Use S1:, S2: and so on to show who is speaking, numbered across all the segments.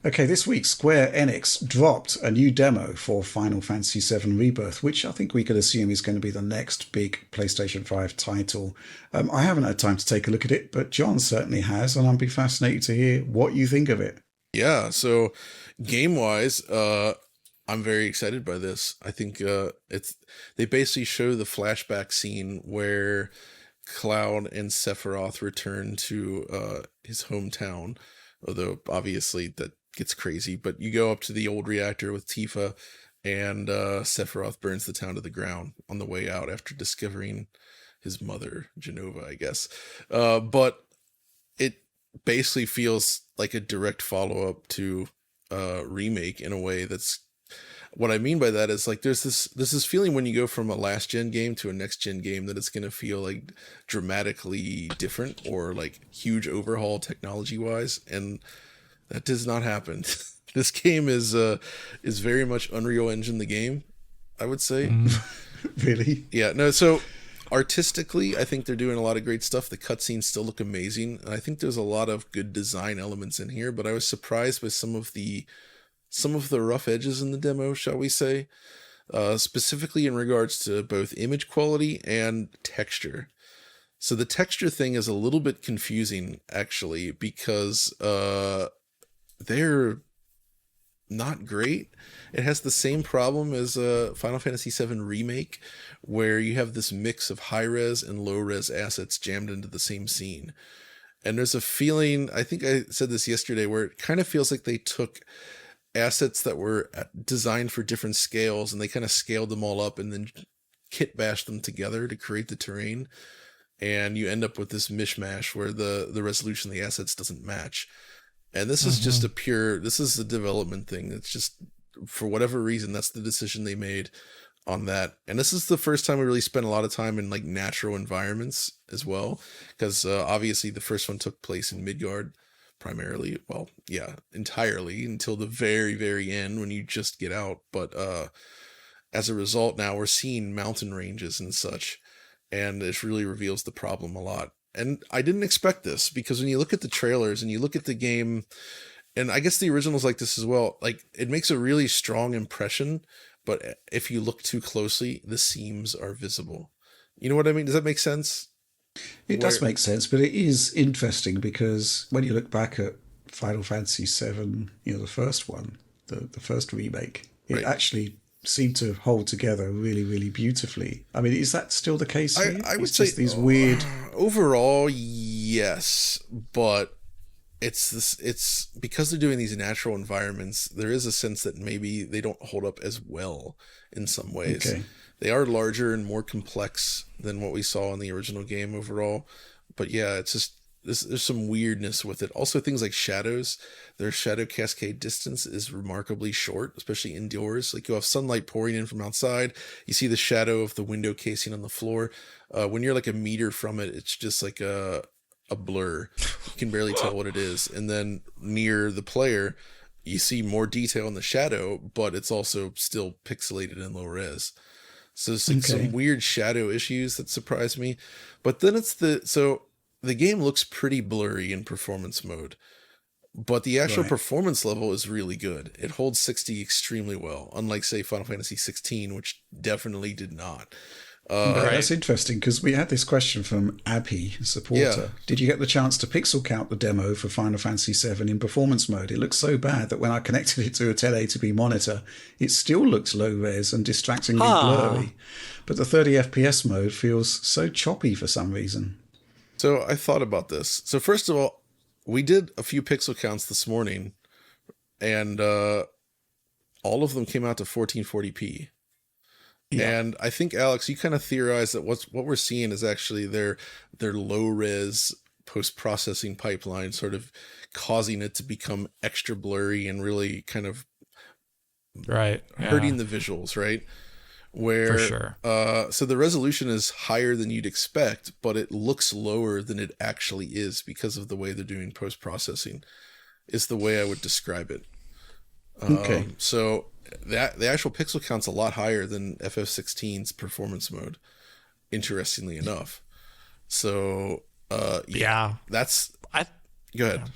S1: Okay, this week Square Enix dropped a new demo for Final Fantasy VII Rebirth, which I think we could assume is going to be the next big PlayStation 5 title. I haven't had time to take a look at it, but John certainly has, and I'd be fascinated to hear what you think of it.
S2: Yeah, so game-wise, I'm very excited by this. I think it's they basically show the flashback scene where Cloud and Sephiroth return to his hometown, although obviously that gets crazy. But you go up to the old reactor with Tifa, and Sephiroth burns the town to the ground on the way out after discovering his mother, Genova, I guess. But it basically feels like a direct follow-up to remake in a way that's what I mean by that is like there's this feeling when you go from a last gen game to a next gen game that it's gonna feel like dramatically different or like huge overhaul technology wise, and that does not happen. This game is very much Unreal Engine the game, I would say.
S1: Really?
S2: Yeah, no, so artistically, I think they're doing a lot of great stuff. The cutscenes still look amazing, and I think there's a lot of good design elements in here. But I was surprised by some of the rough edges in the demo, shall we say, specifically in regards to both image quality and texture. So the texture thing is a little bit confusing, actually, because they're not great. It has the same problem as Final Fantasy VII Remake, where you have this mix of high-res and low-res assets jammed into the same scene. And there's a feeling, I think I said this yesterday, where it kind of feels like they took assets that were designed for different scales and they kind of scaled them all up and then kit bashed them together to create the terrain. And you end up with this mishmash where the resolution of the assets doesn't match. And this is just this is a development thing. It's just, for whatever reason, that's the decision they made on that. And this is the first time we really spent a lot of time in like natural environments as well. Because obviously the first one took place in Midgard primarily. Well, yeah, entirely until the very, very end when you just get out. But as a result, now we're seeing mountain ranges and such. And this really reveals the problem a lot. And I didn't expect this because when you look at the trailers and you look at the game, and I guess the original's like this as well, like it makes a really strong impression, but if you look too closely, the seams are visible. You know what I mean? Does that make sense?
S1: It does make sense, but it is interesting because when you look back at Final Fantasy VII, the first one, the first remake, it
S2: Right.
S1: actually seemed to hold together really, really beautifully. I mean, is that still the case here?
S2: I would
S1: It's
S2: say
S1: just these weird.
S2: overall, yes, but it's because they're doing these natural environments, there is a sense that maybe they don't hold up as well in some ways.
S1: Okay.
S2: They are larger and more complex than what we saw in the original game overall. But yeah, it's just there's some weirdness with it. Also, things like shadows. Their shadow cascade distance is remarkably short, especially indoors. Like you have sunlight pouring in from outside. You see the shadow of the window casing on the floor. When you're like a meter from it, it's just like a blur. You can barely tell what it is. And then near the player, you see more detail in the shadow, but it's also still pixelated in low res. So there's like
S1: Okay.
S2: some weird shadow issues that surprised me. But then the game looks pretty blurry in performance mode, but the actual
S1: Right.
S2: performance level is really good. It holds 60 extremely well, unlike say Final Fantasy 16, which definitely did not.
S1: Okay,
S3: Right.
S1: that's interesting because we had this question from Abhi, a
S2: Yeah,
S1: supporter. Did you get the chance to pixel count the demo for Final Fantasy VII in performance mode? It looks so bad that when I connected it to a 1080p monitor, it still looks low res and distractingly
S3: Huh.
S1: blurry. But the 30 FPS mode feels so choppy for some reason.
S2: so I thought about this. So first of all, we did a few pixel counts this morning, and all of them came out to 1440p.
S1: Yeah.
S2: And I think Alex, you kind of theorized that what we're seeing is actually their low res post processing pipeline sort of causing it to become extra blurry and really kind of
S3: Right.
S2: hurting
S3: Yeah,
S2: the visuals, right?
S3: for
S2: Where
S3: sure.
S2: so the resolution is higher than you'd expect, but it looks lower than it actually is because of the way they're doing post processing. Is the way I would describe it.
S1: Okay.
S2: So that the actual pixel count's a lot higher than FF16's performance mode, interestingly enough. So yeah,
S3: Yeah.
S2: that's
S3: I
S2: go ahead.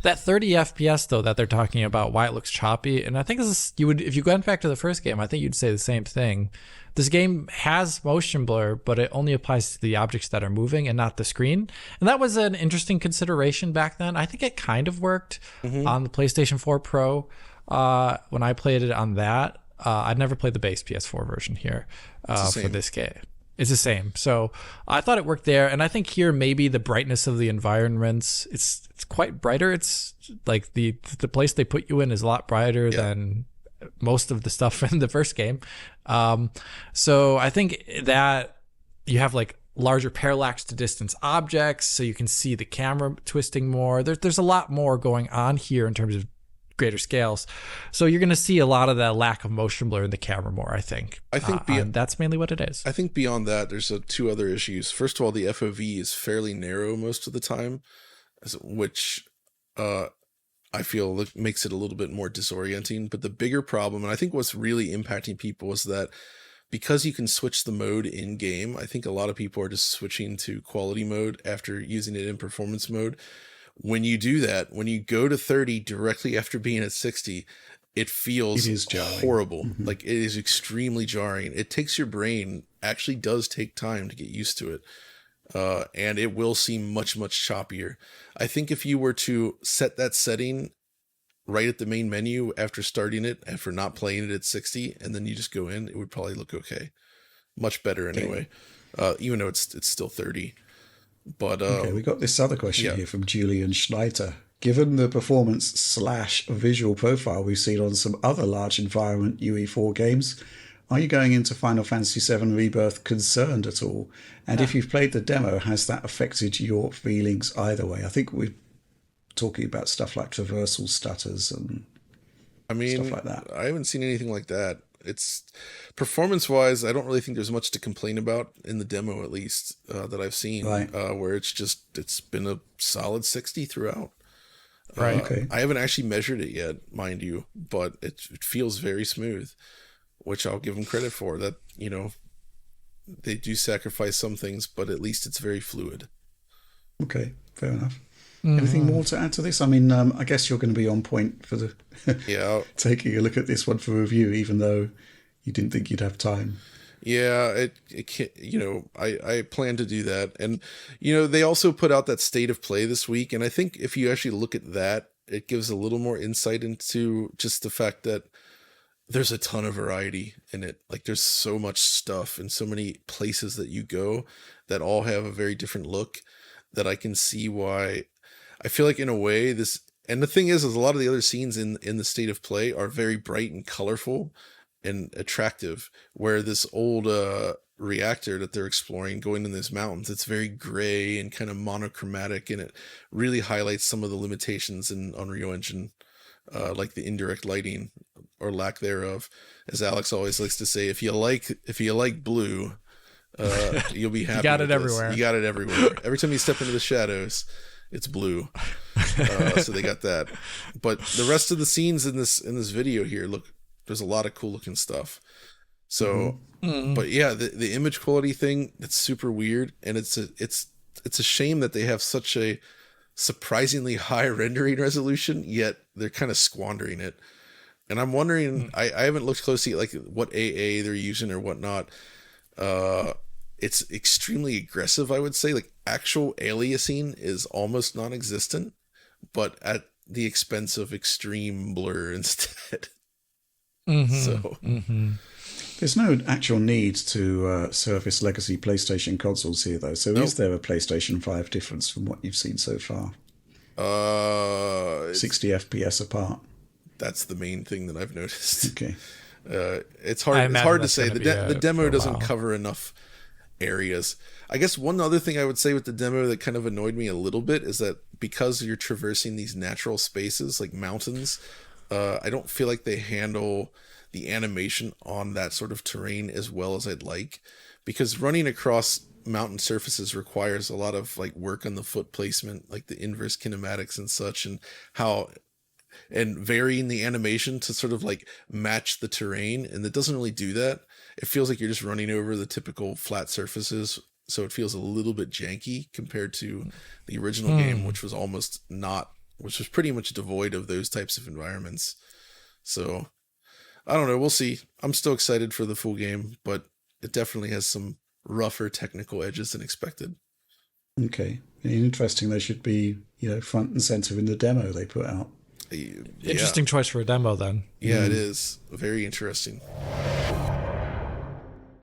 S3: That 30 FPS though that they're talking about, why it looks choppy, and I think this is, you would, if you went back to the first game, I think you'd say the same thing. This game has motion blur, but it only applies to the objects that are moving and not the screen. And that was an interesting consideration back then. I think it kind of worked on the PlayStation 4 Pro when I played it on that. I'd never played the base PS4 version here for this game. It's the same. So I thought it worked there. And I think here maybe the brightness of the environments, it's quite brighter. It's like the place they put you in is a lot brighter than most of the stuff in the first game. So I think that you have like larger parallax to distance objects, so you can see the camera twisting more. There's a lot more going on here in terms of greater scales. So you're going to see a lot of that lack of motion blur in the camera more, I think. That's mainly what it is.
S2: I think beyond that, there's two other issues. First of all, the FOV is fairly narrow most of the time, which I feel makes it a little bit more disorienting. But the bigger problem, and I think what's really impacting people, is that because you can switch the mode in game, I think a lot of people are just switching to quality mode after using it in performance mode. When you do that, when you go to 30 directly after being at 60, it feels horrible. Like, it is extremely jarring. It takes your brain, actually does take time to get used to it. And it will seem much, much choppier. I think if you were to set that setting right at the main menu after starting it, after not playing it at 60, and then you just go in, it would probably look okay. Much better anyway, even though it's still 30. But
S1: okay, we got this other question here from Julian Schneiter. Given the performance/visual profile we've seen on some other large environment UE4 games, are you going into Final Fantasy VII Rebirth concerned at all? And if you've played the demo, has that affected your feelings either way? I think we're talking about stuff like traversal stutters and stuff like that.
S2: I haven't seen anything like that. It's performance-wise, I don't really think there's much to complain about in the demo, at least that I've seen, where it's been a solid 60 throughout.
S3: Right.
S1: Okay.
S2: I haven't actually measured it yet, mind you, but it feels very smooth, which I'll give them credit for. That, they do sacrifice some things, but at least it's very fluid.
S1: Okay, fair enough. Anything more to add to this? I mean, I guess you're going to be on point for the taking a look at this one for review, even though you didn't think you'd have time.
S2: Yeah, it can't, I plan to do that. And, they also put out that state of play this week. And I think if you actually look at that, it gives a little more insight into just the fact that there's a ton of variety in it. Like, there's so much stuff and so many places that you go that all have a very different look, that I can see why. I feel like in a way and the thing is a lot of the other scenes in the state of play are very bright and colorful and attractive, where this old reactor that they're exploring going in these mountains, it's very gray and kind of monochromatic, and it really highlights some of the limitations in Unreal Engine, like the indirect lighting or lack thereof. As Alex always likes to say, if you like blue, you'll be happy.
S3: You got it everywhere.
S2: You got it everywhere. Every time you step into the shadows, it's blue. So they got that. But the rest of the scenes in this video here, look, there's a lot of cool looking stuff. So, but yeah, the image quality thing, it's super weird, and it's a shame that they have such a surprisingly high rendering resolution, yet they're kind of squandering it. And I'm wondering, I haven't looked closely at like what AA they're using or whatnot. It's extremely aggressive, I would say. Like, actual aliasing is almost non-existent, but at the expense of extreme blur instead.
S1: There's no actual need to service legacy PlayStation consoles here, though. So is there a PlayStation 5 difference from what you've seen so far? 60 FPS apart.
S2: That's the main thing that I've noticed.
S1: Okay.
S2: It's hard to say. The demo doesn't cover enough areas. I guess one other thing I would say with the demo that kind of annoyed me a little bit is that because you're traversing these natural spaces like mountains, I don't feel like they handle the animation on that sort of terrain as well as I'd like, because running across mountain surfaces requires a lot of like work on the foot placement, like the inverse kinematics and such, and varying the animation to sort of like match the terrain. And it doesn't really do that. It feels like you're just running over the typical flat surfaces. So it feels a little bit janky compared to the original game, which was almost not which was pretty much devoid of those types of environments. So I don't know. We'll see. I'm still excited for the full game, but it definitely has some rougher technical edges than expected.
S1: Okay. Interesting. They should be, front and center in the demo they put out.
S2: Yeah.
S3: Interesting choice for a demo then.
S2: Yeah, it is very interesting.